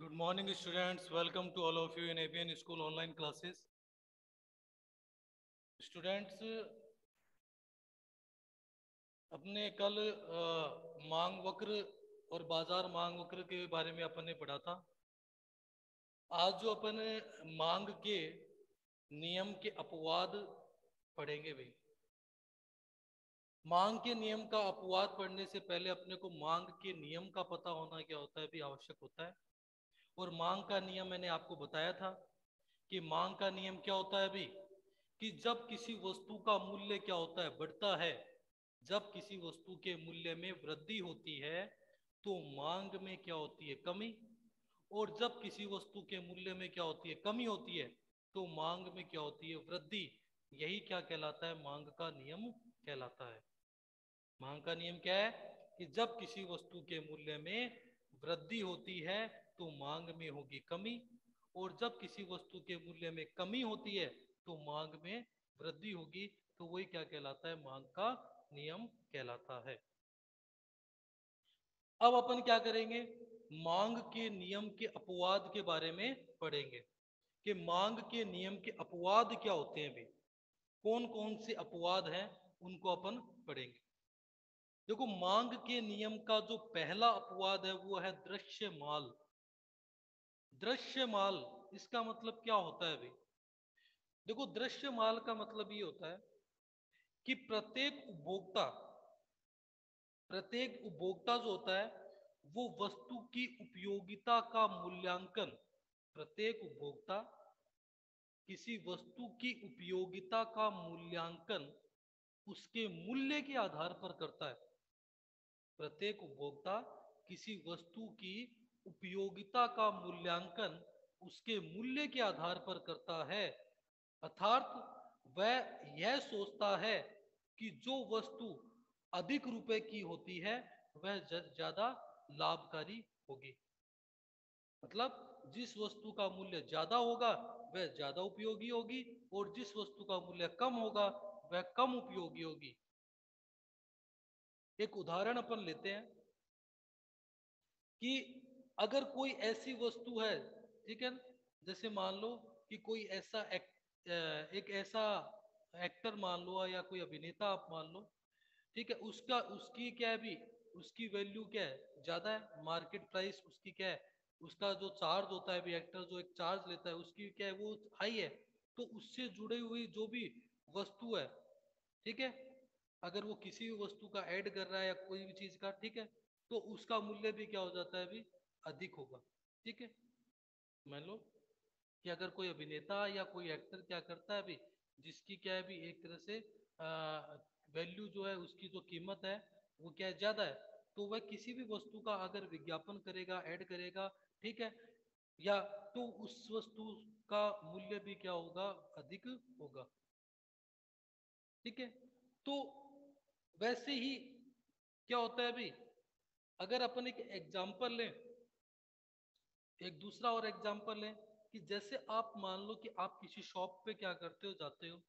Good morning, students. Welcome to all of you in ABN School online classes. Students, अपने कल मांग वक्र और बाजार मांग वक्र के बारे में अपन ने पढ़ा था। आज जो अपन मांग के नियम के अपवाद पढ़ेंगे भाई। मांग के नियम का अपवाद पढ़ने से पहले अपने को मांग के नियम का पता होना क्या होता है भी आवश्यक होता है। और मांग का नियम मैंने आपको बताया था कि मांग का नियम क्या होता है अभी, कि जब किसी वस्तु का मूल्य क्या होता है, बढ़ता है। जब किसी वस्तु के मूल्य में वृद्धि होती है तो मांग में क्या होती है, कमी। और जब किसी वस्तु के मूल्य में क्या होती है, कमी होती है, तो मांग में क्या होती है, वृद्धि। यही क्या कहलाता है, मांग का नियम कहलाता है। मांग का नियम क्या है कि जब किसी वस्तु के मूल्य में वृद्धि होती है तो मांग में होगी कमी। और जब किसी वस्तु के मूल्य में कमी होती है तो मांग में वृद्धि होगी। तो वही क्या कहलाता है, मांग का नियम कहलाता है। अब अपन क्या करेंगे, मांग के नियम के अपवाद के बारे में पढ़ेंगे कि मांग के नियम के अपवाद क्या होते हैं भी, कौन कौन से अपवाद हैं उनको अपन पढ़ेंगे। देखो, मांग के नियम का जो पहला अपवाद है वो है दृश्य माल। दृश्य माल, इसका मतलब क्या होता है भाई। देखो, दृश्य माल का मतलब ये होता है कि प्रत्येक उपभोक्ता जो होता है वो वस्तु की उपयोगिता का मूल्यांकन, प्रत्येक उपभोक्ता किसी वस्तु की उपयोगिता का मूल्यांकन उसके मूल्य के आधार पर करता है। प्रत्येक उपभोक्ता किसी वस्तु की उपयोगिता का मूल्यांकन उसके मूल्य के आधार पर करता है। अर्थात वह यह सोचता है कि जो वस्तु अधिक रुपए की होती है वह ज्यादा लाभकारी होगी। मतलब जिस वस्तु का मूल्य ज्यादा होगा वह ज्यादा उपयोगी होगी, और जिस वस्तु का मूल्य कम होगा वह कम उपयोगी होगी। एक उदाहरण अपन लेते हैं कि अगर कोई ऐसी वस्तु है, ठीक है, जैसे मान लो कि कोई ऐसा एक ऐसा एक्टर मान लो या कोई अभिनेता आप मान लो, ठीक है, उसका उसकी क्या है भी, उसकी वैल्यू क्या है, ज्यादा है, मार्केट प्राइस उसकी क्या है, उसका जो चार्ज होता है भी, एक्टर जो एक चार्ज लेता है उसकी क्या है, वो हाई है। तो उससे जुड़ी हुई जो भी वस्तु है, ठीक है, अगर वो किसी भी वस्तु का ऐड कर रहा है या कोई भी चीज का, ठीक है, तो उसका मूल्य भी क्या हो जाता है अभी, अधिक होगा। ठीक है, मान लो कि अगर कोई अभिनेता या कोई एक्टर क्या करता है अभी, जिसकी क्या है अभी एक तरह से वैल्यू जो है, उसकी जो कीमत है वो क्या है, ज्यादा है, तो वह किसी भी वस्तु का अगर विज्ञापन करेगा, ऐड करेगा, ठीक है, या तो उस वस्तु का मूल्य भी क्या होगा, अधिक होगा। ठीक है, तो वैसे ही क्या होता है अभी, अगर अपन एक एग्जांपल लें, एक दूसरा और एग्जांपल लें, कि जैसे आप मान लो कि आप किसी शॉप पे क्या करते हो, जाते हो,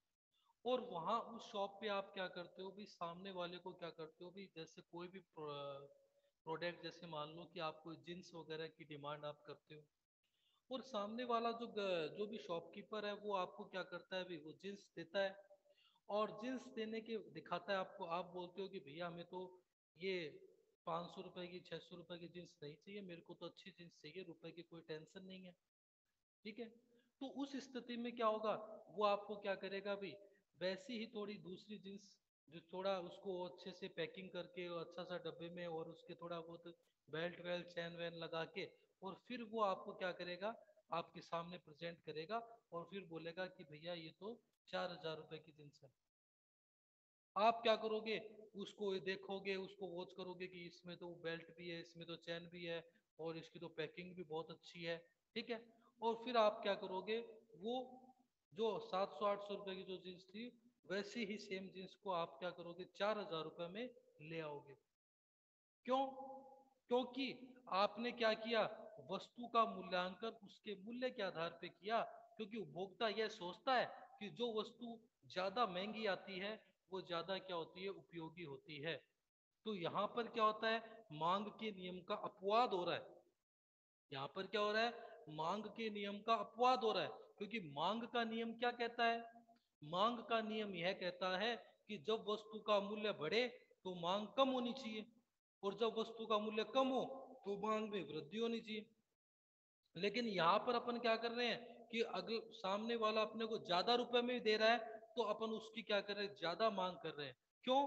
और वहां उस शॉप पे आप क्या करते हो भी, सामने वाले को क्या करते हो भी, जैसे कोई भी प्रोडक्ट, जैसे मान लो कि आप कोई जींस वगैरह की डिमांड आप करते हो, और सामने वाला जो भी शॉपकीपर है वो आपको क्या करता है भी, वो जींस देता है, और जींस देने के दिखाता है आपको, आप बोलते हो कि भैया हमें तो ये 500 रुपए की, 600 रुपए की जींस नहीं चाहिए, मेरे को तो अच्छी जींस चाहिए, रुपए की कोई टेंशन नहीं है। ठीक है, तो उस स्थिति में क्या होगा, वो आपको क्या करेगा भी, वैसी ही थोड़ी दूसरी जींस, जो थोड़ा उसको अच्छे से पैकिंग करके और अच्छा सा डब्बे में, और उसके थोड़ा बहुत बेल्ट वेल्ट चैन वैन लगा के, और फिर वो आपको क्या करेगा, आपके सामने प्रेजेंट करेगा, और फिर बोलेगा कि भैया ये तो 4,000 रुपए की जींस है। आप क्या करोगे, उसको देखोगे, उसको वॉच करोगे कि इसमें तो बेल्ट भी है, इसमें तो चैन भी है, और इसकी तो पैकिंग भी बहुत अच्छी है। ठीक है, और फिर आप क्या करोगे, वो जो 700 800 रुपए की जो जींस थी, वैसी ही सेम जींस को आप क्या करोगे, 4,000 रुपए में ले आओगे। क्यों? क्योंकि आपने क्या किया, वस्तु का मूल्यांकन उसके मूल्य के आधार पे किया। क्योंकि उपभोक्ता यह सोचता है कि जो वस्तु ज्यादा महंगी आती है वो ज्यादा क्या होती है, उपयोगी होती है। तो यहाँ पर क्या होता है, मांग के नियम का अपवाद हो रहा है। यहाँ पर क्या हो रहा है, मांग के नियम का अपवाद हो रहा है, क्योंकि मांग का नियम क्या कहता है, मांग का नियम यह कहता है कि जब वस्तु का मूल्य बढ़े तो मांग कम होनी चाहिए, और जब वस्तु का मूल्य कम हो तो मांग में वृद्धि होनी चाहिए। लेकिन यहाँ पर अपन क्या कर रहे हैं कि अगर सामने वाला अपने को ज्यादा रुपए में दे रहा है तो अपन उसकी क्या कर रहे हैं, ज्यादा मांग कर रहे हैं। क्यों?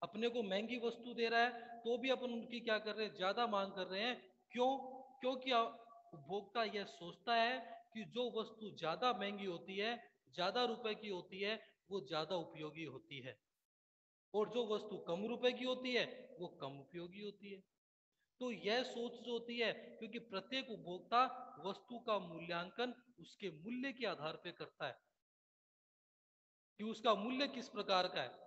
अपने को महंगी वस्तु दे रहा है तो भी अपन उनकी क्या कर रहे हैं, ज्यादा मांग कर रहे हैं। क्यों? क्योंकि उपभोक्ता यह सोचता है कि जो वस्तु ज्यादा महंगी होती है, ज्यादा रुपए की होती है, वो ज्यादा उपयोगी होती है, और जो वस्तु कम रुपए की होती है वो कम उपयोगी होती है। तो यह सोच जो होती है, क्योंकि प्रत्येक उपभोक्ता वस्तु का मूल्यांकन उसके मूल्य के आधार पर करता है कि उसका मूल्य किस प्रकार का है।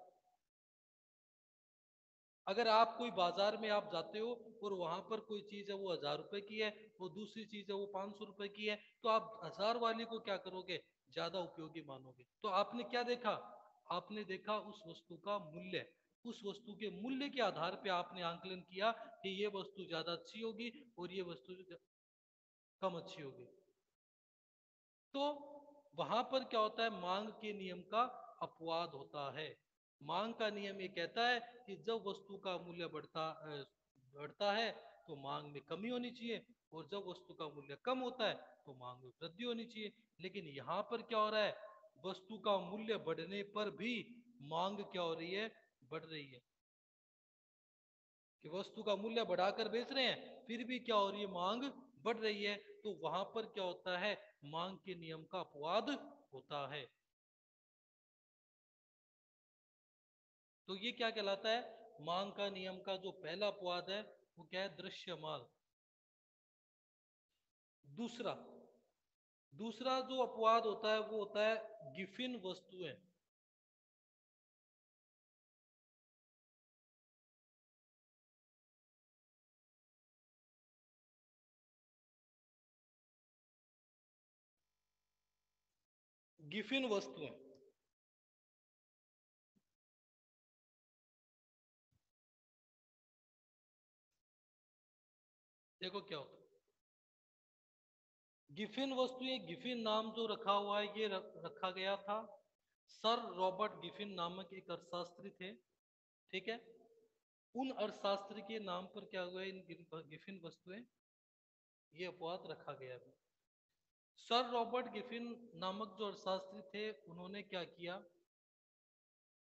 अगर आप कोई बाजार में आप जाते हो और वहां पर कोई चीज है वो 1000 रुपए की है, वो दूसरी चीज है वो 500 रुपए की है, तो आप 1000 वाली को क्या करोगे, ज्यादा उपयोगी मानोगे। तो आपने क्या देखा, आपने देखा उस वस्तु का मूल्य, उस वस्तु के मूल्य के आधार पे आपने आंकलन किया कि ये वस्तु ज्यादा अच्छी होगी और ये वस्तु कम अच्छी होगी। तो वहां पर क्या होता है, मांग के नियम का अपवाद होता है। मांग का नियम ये कहता है कि जब वस्तु का मूल्य बढ़ता है तो मांग में कमी होनी चाहिए, और जब वस्तु का मूल्य कम होता है तो मांग में वृद्धि होनी चाहिए। लेकिन यहाँ पर क्या हो रहा है, वस्तु का मूल्य बढ़ने पर भी मांग क्या हो रही है, बढ़ रही है। कि वस्तु का मूल्य बढ़ाकर बेच रहे हैं फिर भी क्या हो रही है, मांग बढ़ रही है। तो वहां पर क्या होता है, मांग के नियम का अपवाद होता है। तो ये क्या कहलाता है, मांग का नियम का जो पहला अपवाद है वो क्या है, दृश्य माल। दूसरा दूसरा जो अपवाद होता है वो होता है गिफिन वस्तुएं। गिफिन वस्तुएं, देखो क्या होता है। गिफिन वस्तुएं, गिफिन नाम जो रखा हुआ है ये रखा गया था, सर रॉबर्ट गिफिन नामक एक अर्थशास्त्री थे, ठीक है। उन अर्थशास्त्री के नाम पर क्या हुआ है, इन गिफिन वस्तुएं, ये अपवाद रखा गया है। सर रॉबर्ट गिफिन नामक जो अर्थशास्त्री थे उन्होंने क्या किया,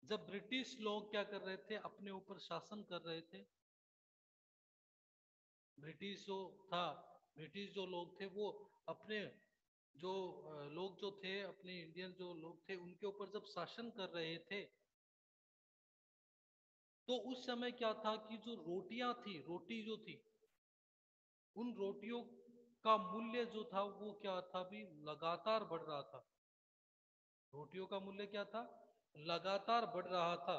जब ब्रिटिश लोग क्या कर रहे थे, अपने ऊपर शासन कर रहे थे, ब्रिटिश जो था, ब्रिटिश जो लोग थे वो अपने जो लोग जो थे, अपने इंडियन जो लोग थे उनके ऊपर जब शासन कर रहे थे, तो उस समय क्या था कि जो रोटियां थी, रोटी जो थी, उन रोटियों का मूल्य जो था वो क्या था, भी लगातार बढ़ रहा था। रोटियों का मूल्य क्या था, लगातार बढ़ रहा था।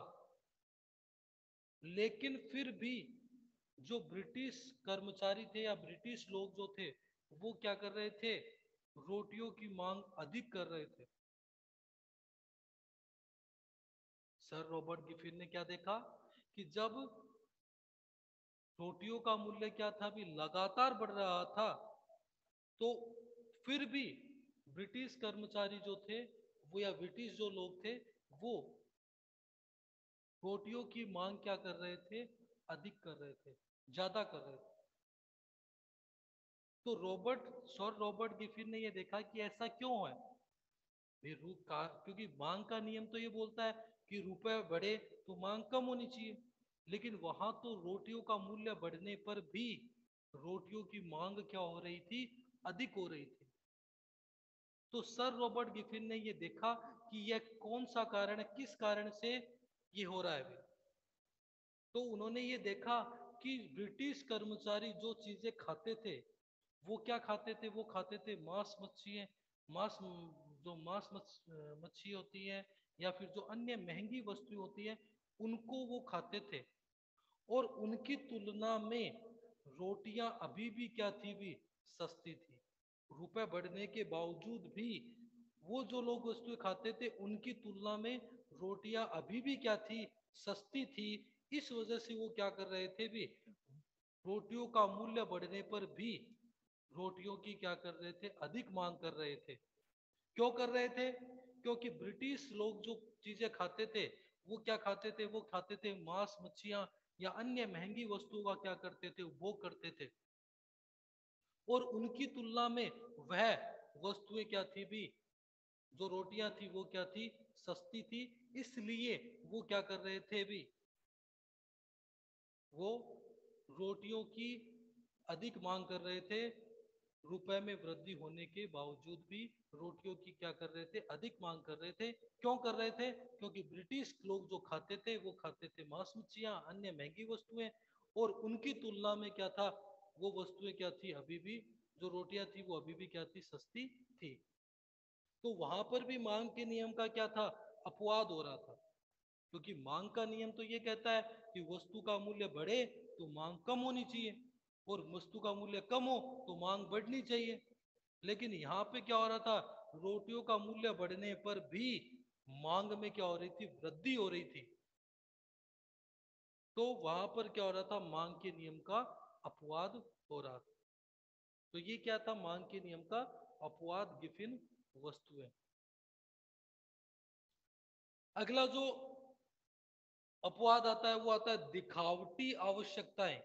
लेकिन फिर भी जो ब्रिटिश कर्मचारी थे या ब्रिटिश लोग जो थे वो क्या कर रहे थे, रोटियों की मांग अधिक कर रहे थे। सर रॉबर्ट गिफिन ने क्या देखा कि जब रोटियों का मूल्य क्या था, भी लगातार बढ़ रहा था, तो फिर भी ब्रिटिश कर्मचारी जो थे वो, या ब्रिटिश जो लोग थे वो रोटियों की मांग क्या कर रहे थे, अधिक कर रहे थे, ज्यादा कर रहे थे। तो सर रॉबर्ट गिफिन ने ये देखा कि ऐसा क्यों है, क्योंकि मांग का नियम तो ये बोलता है कि रुपए बढ़े तो मांग कम होनी चाहिए, लेकिन वहां तो रोटियों का मूल्य बढ़ने पर भी रोटियों की मांग क्या हो रही थी, अधिक हो रही थी। तो सर रॉबर्ट गिफिन ने ये देखा कि यह कौन सा कारण है, किस कारण से ये हो रहा है अभी। तो उन्होंने ये देखा कि ब्रिटिश कर्मचारी जो चीजें खाते थे वो क्या खाते थे, वो खाते थे मांस मच्छी, मांस, जो मच्छी होती है, या फिर जो अन्य महंगी वस्तु होती है उनको वो खाते थे। और उनकी तुलना में रोटियां अभी भी क्या थी, भी सस्ती थी। रुपए बढ़ने के बावजूद भी वो जो लोग वस्तुएं खाते थे उनकी तुलना में रोटियां अभी भी क्या थी, सस्ती थी। इस वजह से वो क्या कर रहे थे, भी रोटियों का मूल्य बढ़ने पर भी रोटियों की क्या कर रहे थे, अधिक मांग कर रहे थे। क्यों कर रहे थे? क्योंकि ब्रिटिश लोग जो चीजें खाते थे वो क्या खाते थे, वो खाते थे मांस मच्छियां या अन्य महंगी वस्तुओं का क्या करते थे, उपभोग करते थे। और उनकी तुलना में वह वस्तुएं क्या थी भी, जो रोटियां थी वो क्या थी, सस्ती थी। इसलिए वो क्या कर रहे थे भी, वो रोटियों की अधिक मांग कर रहे थे। रुपए में वृद्धि होने के बावजूद भी रोटियों की क्या कर रहे थे, अधिक मांग कर रहे थे। क्यों कर रहे थे? क्योंकि ब्रिटिश लोग जो खाते थे वो खाते थे मांस मच्छियां, अन्य महंगी वस्तुएं। और उनकी तुलना में क्या था, वो वस्तुएं क्या थी, अभी भी जो रोटियां थी वो अभी भी क्या थी, सस्ती थी। तो वहां पर भी मांग के नियम का क्या था, अपवाद हो रहा था। क्योंकि मांग का नियम तो ये कहता है कि वस्तु का मूल्य बढ़े तो मांग कम होनी चाहिए, और वस्तु का मूल्य कम हो तो मांग बढ़नी चाहिए। लेकिन यहाँ पे क्या हो रहा था, रोटियों का मूल्य बढ़ने पर भी मांग में क्या हो रही थी, वृद्धि हो रही थी। तो वहां पर क्या हो रहा था, मांग के नियम का अपवाद हो रहा था। तो ये क्या था, मांग के नियम का अपवाद गिफिन वस्तुएं। अगला जो अपवाद आता है वो आता है दिखावटी आवश्यकताएं।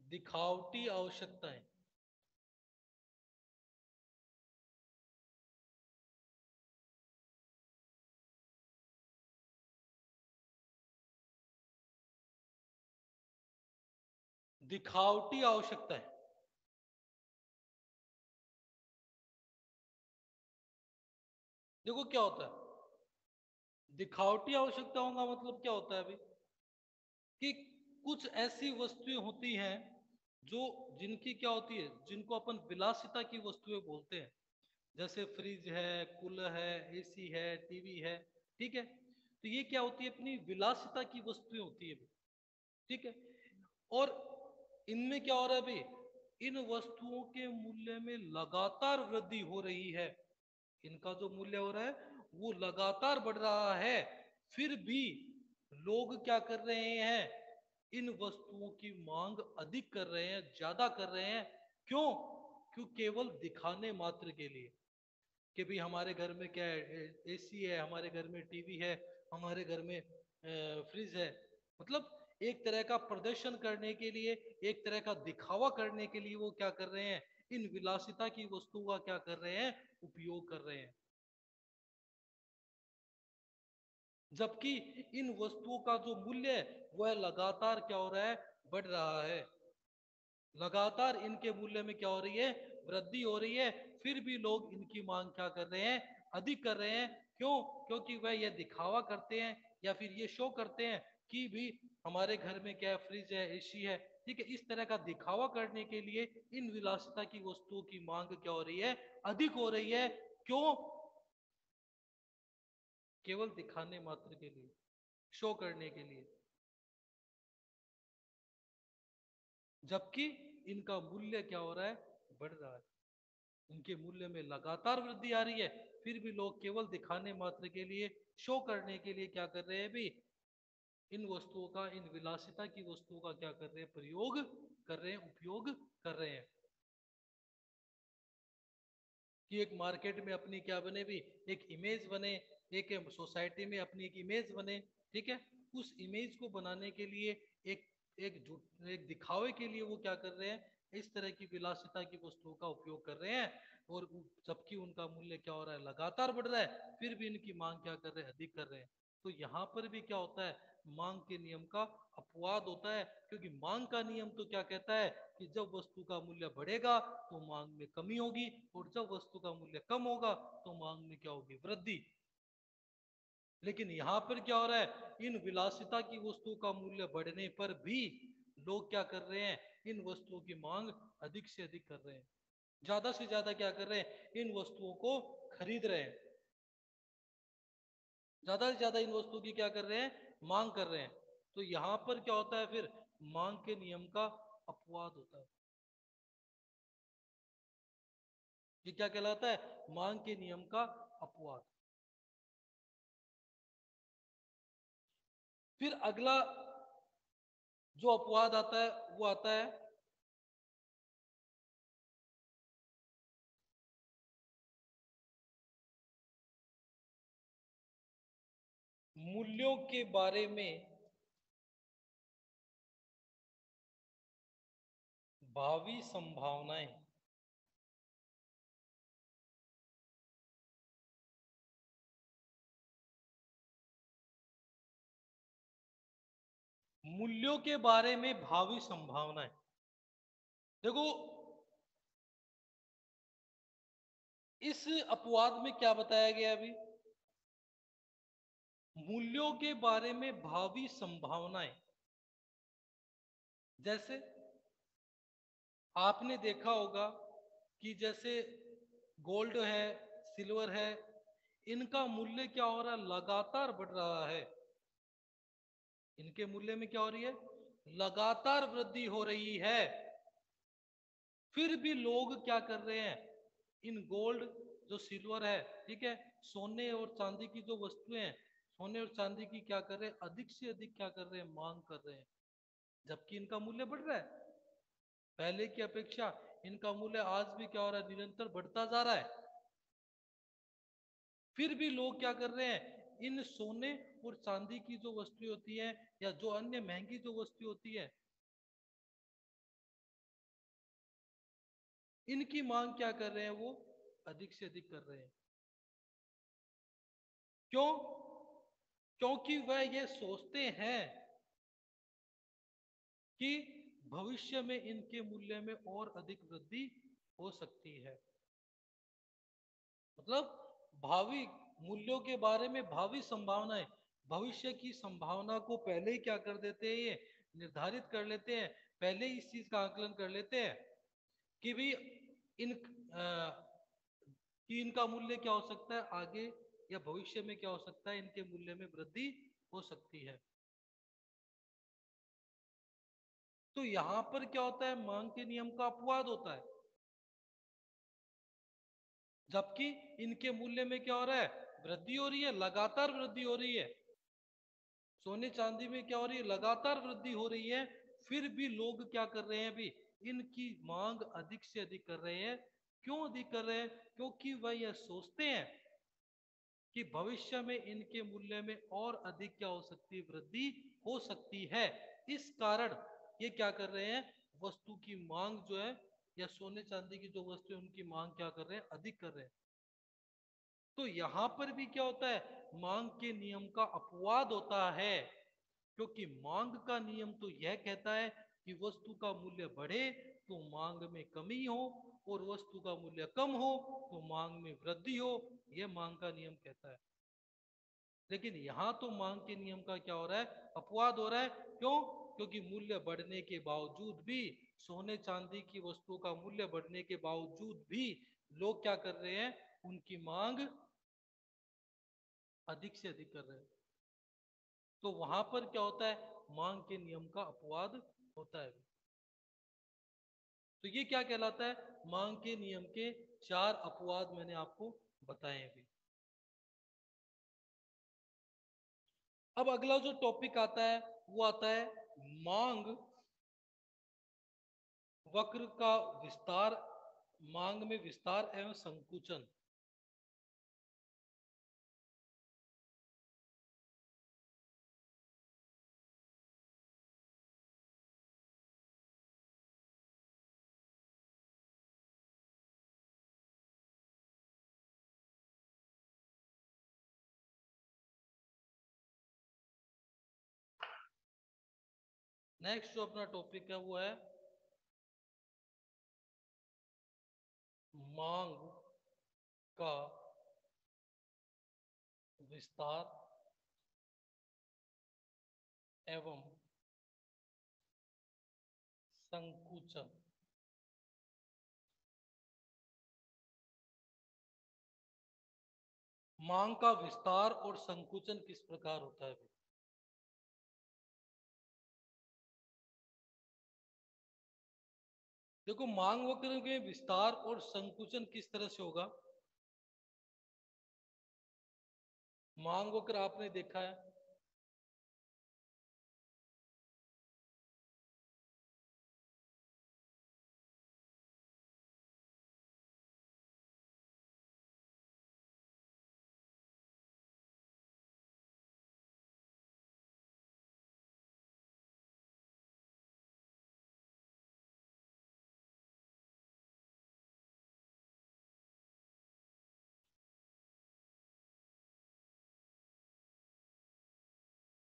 दिखावटी आवश्यकताएं। दिखावटी आवश्यकताएं, देखो क्या होता है, दिखावटी आवश्यकताओं का मतलब क्या होता है अभी, कि कुछ ऐसी वस्तुएं होती हैं जो, जिनकी क्या होती है, जिनको अपन विलासिता की वस्तुएं बोलते हैं। जैसे फ्रिज है, कूलर है, एसी है, टीवी है। ठीक है, तो ये क्या होती है, अपनी विलासिता की वस्तुएं होती है। ठीक है, और इनमें क्या हो रहा है भाई, इन वस्तुओं के मूल्य में लगातार वृद्धि हो रही है। इनका जो मूल्य हो रहा है वो लगातार बढ़ रहा है। फिर भी लोग क्या कर रहे हैं, इन वस्तुओं की मांग अधिक कर रहे हैं, ज्यादा कर रहे हैं। क्यों? क्यों? केवल दिखाने मात्र के लिए, कि भाई हमारे घर में क्या है, एसी है, हमारे घर में टीवी है, हमारे घर में फ्रिज है। मतलब एक तरह का प्रदर्शन करने के लिए, एक तरह का दिखावा करने के लिए वो क्या कर रहे हैं, इन विलासिता की वस्तुओं का क्या कर रहे हैं, उपयोग कर रहे हैं। जबकि इन वस्तुओं का जो मूल्य है वह लगातार क्या हो रहा है, बढ़ रहा है। लगातार इनके मूल्य में क्या हो रही है, वृद्धि हो रही है। फिर भी लोग इनकी मांग क्या कर रहे हैं, अधिक कर रहे हैं। क्यों? क्योंकि वह ये दिखावा करते हैं या फिर ये शो करते हैं कि भी हमारे घर में क्या है, फ्रिज है, एसी है। ठीक है, इस तरह का दिखावा करने के लिए इन विलासिता की वस्तुओं की मांग क्या हो रही है, अधिक हो रही है। क्यों? केवल दिखाने मात्र के लिए, शो करने के लिए। जबकि इनका मूल्य क्या हो रहा है, बढ़ रहा है। इनके मूल्य में लगातार वृद्धि आ रही है। फिर भी लोग केवल दिखाने मात्र के लिए, शो करने के लिए क्या कर रहे हैं भी, इन वस्तुओं का, इन विलासिता की वस्तुओं का क्या कर रहे हैं, प्रयोग कर रहे हैं, उपयोग कर रहे हैं। कि एक मार्केट में अपनी क्या बने भी, एक इमेज बने, एक सोसाइटी में अपनी एक इमेज बने। ठीक है, उस इमेज को बनाने के लिए, एक एक दिखावे के लिए वो क्या कर रहे हैं, इस तरह की विलासिता की वस्तुओं का उपयोग कर रहे हैं। और जबकि उनका मूल्य क्या हो रहा है, लगातार बढ़ रहा है। फिर भी इनकी मांग क्या कर रहे हैं, अधिक कर रहे हैं। तो यहाँ पर भी क्या होता है, मांग के नियम का अपवाद होता है। क्योंकि मांग का नियम तो क्या कहता है कि जब वस्तु का मूल्य बढ़ेगा तो मांग में कमी होगी, और जब वस्तु का मूल्य कम होगा तो मांग में क्या होगी, वृद्धि। लेकिन यहाँ पर क्या हो रहा है, इन विलासिता की वस्तुओं का मूल्य बढ़ने पर भी लोग क्या कर रहे हैं, इन वस्तुओं की मांग अधिक से अधिक कर रहे हैं। ज्यादा से ज्यादा क्या कर रहे हैं, इन वस्तुओं को खरीद रहे हैं। ज्यादा से ज्यादा इन वस्तुओं की क्या कर रहे हैं, मांग कर रहे हैं। तो यहाँ पर क्या होता है फिर, मांग के नियम का अपवाद होता है। ये क्या कहलाता है, मांग के नियम का अपवाद। फिर अगला जो अपवाद आता है वो आता है मूल्यों के बारे में भावी संभावनाएं। मूल्यों के बारे में भावी संभावनाएं। देखो, इस अपवाद में क्या बताया गया अभी? मूल्यों के बारे में भावी संभावनाएं। जैसे आपने देखा होगा कि जैसे गोल्ड है, सिल्वर है, इनका मूल्य क्या हो रहा है? लगातार बढ़ रहा है। इनके मूल्य में क्या हो रही है? लगातार वृद्धि हो रही है। फिर भी लोग क्या कर रहे हैं? इन गोल्ड, जो सिल्वर है, ठीक है, सोने और चांदी की जो वस्तुएं हैं, सोने और चांदी की क्या कर रहे हैं? अधिक से अधिक क्या कर रहे हैं? मांग कर रहे हैं। जबकि इनका मूल्य बढ़ रहा है। पहले की अपेक्षा इनका मूल्य आज भी क्या हो रहा है? निरंतर बढ़ता जा रहा है। फिर भी लोग क्या कर रहे हैं? इन सोने और चांदी की जो वस्तुएं होती है या जो अन्य महंगी जो वस्तु होती है, इनकी मांग क्या कर रहे हैं? वो अधिक से अधिक कर रहे हैं। क्यों? क्योंकि वह ये सोचते हैं कि भविष्य में इनके मूल्य में और अधिक वृद्धि हो सकती है। मतलब भावी मूल्यों के बारे में भावी संभावनाएं, भविष्य की संभावना को पहले ही क्या कर देते हैं? ये निर्धारित कर लेते हैं, पहले ही इस चीज का आकलन कर लेते हैं कि भी इन कि इनका मूल्य क्या हो सकता है आगे, या भविष्य में क्या हो सकता है? इनके मूल्य में वृद्धि हो सकती है। तो यहां पर क्या होता है? मांग के नियम का अपवाद होता है। जबकि इनके मूल्य में क्या हो रहा है? वृद्धि हो रही है, लगातार वृद्धि हो रही है। सोने चांदी में क्या हो रही है? लगातार वृद्धि हो रही है। फिर भी लोग क्या कर रहे हैं? अभी इनकी मांग अधिक से अधिक कर रहे हैं। क्यों अधिक कर रहे हैं? क्योंकि वह यह सोचते हैं कि भविष्य में इनके मूल्य में और अधिक क्या हो सकती है? वृद्धि हो सकती है। इस कारण ये क्या कर रहे हैं? वस्तु की मांग जो है, या सोने चांदी की जो वस्तु है, उनकी मांग क्या कर रहे हैं? अधिक कर रहे हैं। तो यहां पर भी क्या होता है? मांग के नियम का अपवाद होता है। क्योंकि मांग का नियम तो यह कहता है कि वस्तु का मूल्य बढ़े तो मांग में कमी हो, और वस्तु का मूल्य कम हो तो मांग में वृद्धि हो। यह मांग का नियम कहता है। लेकिन यहां तो मांग के नियम का क्या हो रहा है? अपवाद हो रहा है। क्यों? क्योंकि मूल्य बढ़ने के बावजूद भी, सोने चांदी की वस्तुओं का मूल्य बढ़ने के बावजूद भी लोग क्या कर रहे हैं? उनकी मांग अधिक से अधिक कर रहे हैं। तो वहां पर क्या होता है? मांग के नियम का अपवाद होता है। तो ये क्या कहलाता है? मांग के नियम के चार अपवाद मैंने आपको बताए अभी। अब अगला जो टॉपिक आता है वो आता है मांग वक्र का विस्तार, मांग में विस्तार एवं संकुचन। नेक्स्ट जो अपना टॉपिक है वो है मांग का विस्तार एवं संकुचन। मांग का विस्तार और संकुचन किस प्रकार होता है? देखो, मांग वक्र के विस्तार और संकुचन किस तरह से होगा? मांग वक्र आपने देखा है,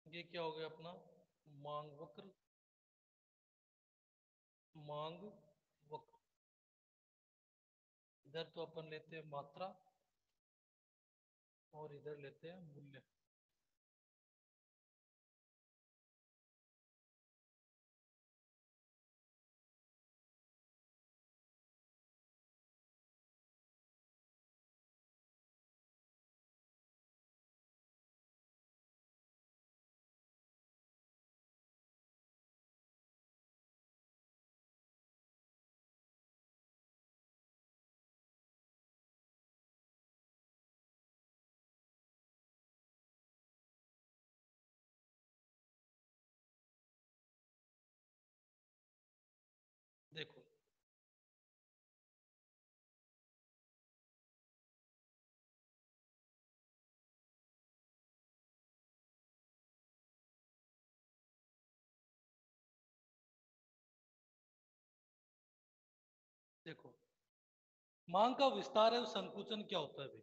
ये क्या हो गया अपना मांग वक्र, मांग वक्र। इधर तो अपन लेते हैं मात्रा और इधर लेते हैं मूल्य। देखो देखो मांग का विस्तार है और संकुचन क्या होता है भाई?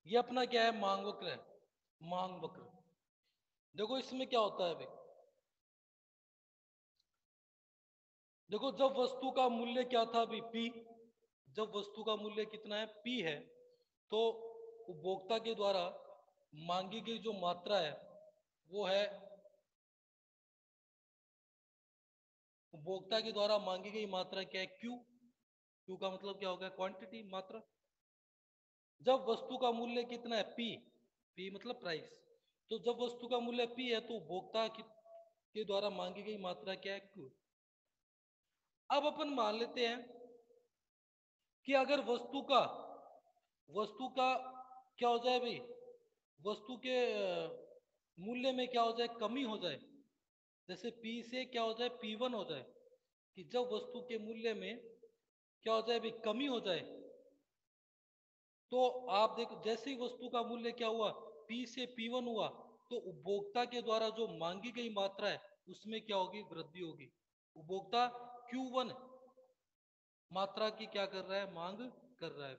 ये अपना क्या है, मांग वक्र है, मांग वक्र। देखो इसमें क्या होता है भाई, देखो जब वस्तु का मूल्य क्या था अभी पी, जब वस्तु का मूल्य कितना है पी है, तो उपभोक्ता के द्वारा मांगी गई जो मात्रा है वो है, उपभोक्ता के द्वारा मांगी गई मात्रा क्या है क्यू। क्यू का मतलब क्या होगा, क्वांटिटी, मात्रा। जब वस्तु का मूल्य कितना है पी, पी मतलब प्राइस, तो जब वस्तु का मूल्य पी है तो उपभोक्ता के द्वारा मांगी गई मात्रा क्या है क्यू। अब अपन मान लेते हैं कि अगर वस्तु का क्या हो जाए भाई, वस्तु के मूल्य में क्या हो जाए, कमी हो जाए, जैसे P से क्या हो जाए P1 हो जाए, कि जब वस्तु के मूल्य में क्या हो जाए भाई, कमी हो जाए, तो आप देखो जैसे ही वस्तु का मूल्य क्या हुआ P से P1 हुआ, तो उपभोक्ता के द्वारा जो मांगी गई मात्रा है उसमें क्या होगी, वृद्धि होगी। उपभोक्ता Q1 मात्रा की क्या कर रहा है, मांग कर रहा है।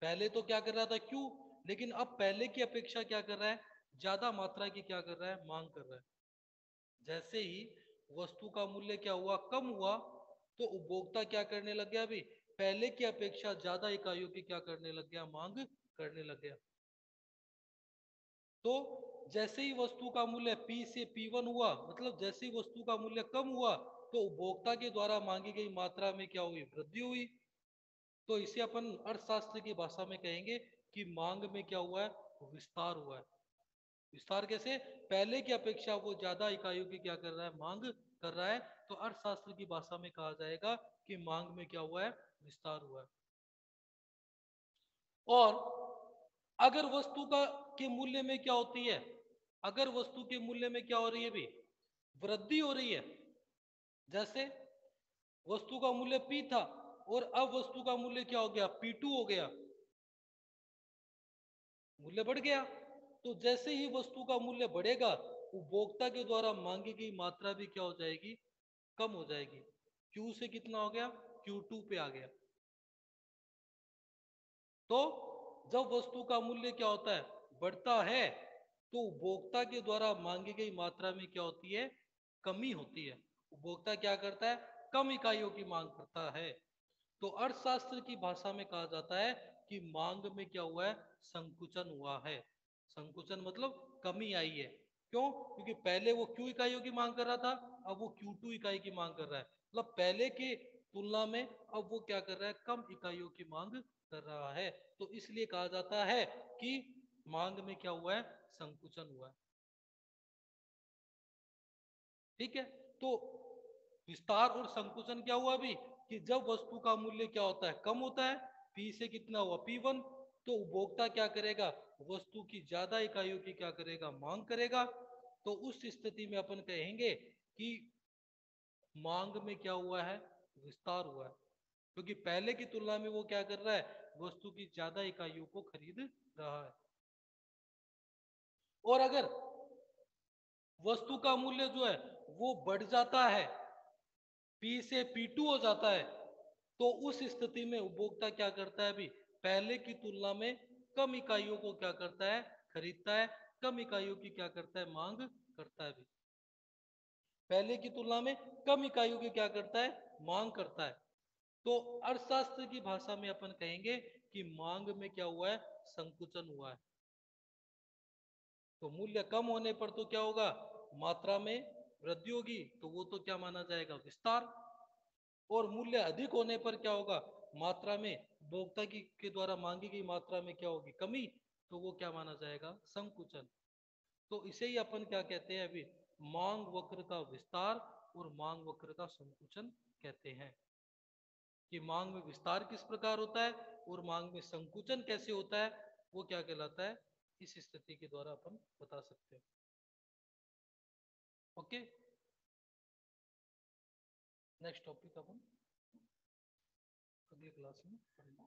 पहले तो क्या कर रहा था क्यू, लेकिन अब पहले की अपेक्षा क्या कर रहा है, ज्यादा मात्रा की क्या कर रहा है, मांग कर रहा है। जैसे ही वस्तु का मूल्य क्या हुआ, कम हुआ, तो उपभोक्ता क्या करने लग गया अभी, पहले की अपेक्षा ज्यादा इकाइयों की क्या करने लग गया, मांग करने लग गया। तो जैसे ही वस्तु का मूल्य P से P1 हुआ, मतलब जैसे ही वस्तु का मूल्य कम हुआ, तो उपभोक्ता के द्वारा मांगी गई मात्रा में क्या हुई, वृद्धि हुई। तो इसे अपन अर्थशास्त्र की भाषा में कहेंगे कि मांग में क्या हुआ है, विस्तार हुआ है। विस्तार कैसे, पहले की अपेक्षा वो ज्यादा इकाइयों की क्या कर रहा है, मांग कर रहा है। तो अर्थशास्त्र की भाषा में कहा जाएगा कि मांग में क्या हुआ है, विस्तार हुआ है। और अगर वस्तु का के मूल्य में क्या होती है, अगर वस्तु के मूल्य में क्या हो रही है भी, वृद्धि हो रही है, जैसे वस्तु का मूल्य P था और अब वस्तु का मूल्य क्या हो गया, P2 हो गया, मूल्य बढ़ गया। तो जैसे ही वस्तु का मूल्य बढ़ेगा, उपभोक्ता के द्वारा मांगी गई मात्रा भी क्या हो जाएगी, कम हो जाएगी। Q से कितना हो गया, Q2 पे आ गया। तो जब वस्तु का मूल्य क्या होता है, बढ़ता है, तो उपभोक्ता के द्वारा मांगी गई मात्रा में क्या होती है, कमी होती है। उपभोक्ता क्या करता है, कम इकाइयों की मांग करता है। तो अर्थशास्त्र की भाषा में कहा जाता है कि मांग में क्या हुआ है, संकुचन हुआ है। संकुचन मतलब कमी आई है। क्यों, क्योंकि पहले वो क्यू इकाइयों की मांग कर रहा था, अब वो Q2 इकाई की मांग कर रहा है, मतलब पहले की तुलना में अब वो क्या कर रहा है, कम इकाइयों की मांग कर रहा है। तो इसलिए कहा जाता है कि मांग में क्या हुआ है, संकुचन हुआ है। ठीक है। तो विस्तार और संकुचन क्या हुआ अभी, कि जब वस्तु का मूल्य क्या होता है, कम होता है, P से कितना हुआ P1, तो उपभोक्ता क्या करेगा, वस्तु की ज्यादा इकाइयों की क्या करेगा, मांग करेगा। तो उस स्थिति में अपन कहेंगे कि मांग में क्या हुआ है, विस्तार हुआ है, क्योंकि पहले की तुलना में वो क्या कर रहा है, वस्तु की ज्यादा इकाइयों को खरीद रहा है। और अगर वस्तु का मूल्य जो है वो बढ़ जाता है, P से P2 हो जाता है, तो उस स्थिति में उपभोक्ता क्या करता है, अभी पहले की तुलना में कम इकाइयों को क्या करता है, खरीदता है, कम इकाइयों की क्या करता है, मांग करता है। अभी पहले की तुलना में कम इकाइयों की क्या करता है, मांग करता है। तो अर्थशास्त्र की भाषा में अपन कहेंगे कि मांग में क्या हुआ है, संकुचन हुआ है। तो मूल्य कम होने पर तो क्या होगा, मात्रा में वृद्धि होगी, तो वो तो क्या माना जाएगा, विस्तार। और मूल्य अधिक होने पर क्या होगा, मात्रा में उपभोक्ता की के द्वारा मांगी गई मात्रा में क्या होगी, कमी, तो वो क्या माना जाएगा, संकुचन। तो इसे ही अपन क्या कहते हैं, अभी मांग वक्र का विस्तार और मांग वक्र का संकुचन कहते हैं। कि मांग में विस्तार किस प्रकार होता है और मांग में संकुचन कैसे होता है, वो क्या कहलाता है, इस स्थिति के द्वारा अपन बता सकते हैं। ओके, नेक्स्ट टॉपिक अपन अगली क्लास में पढ़ेंगे।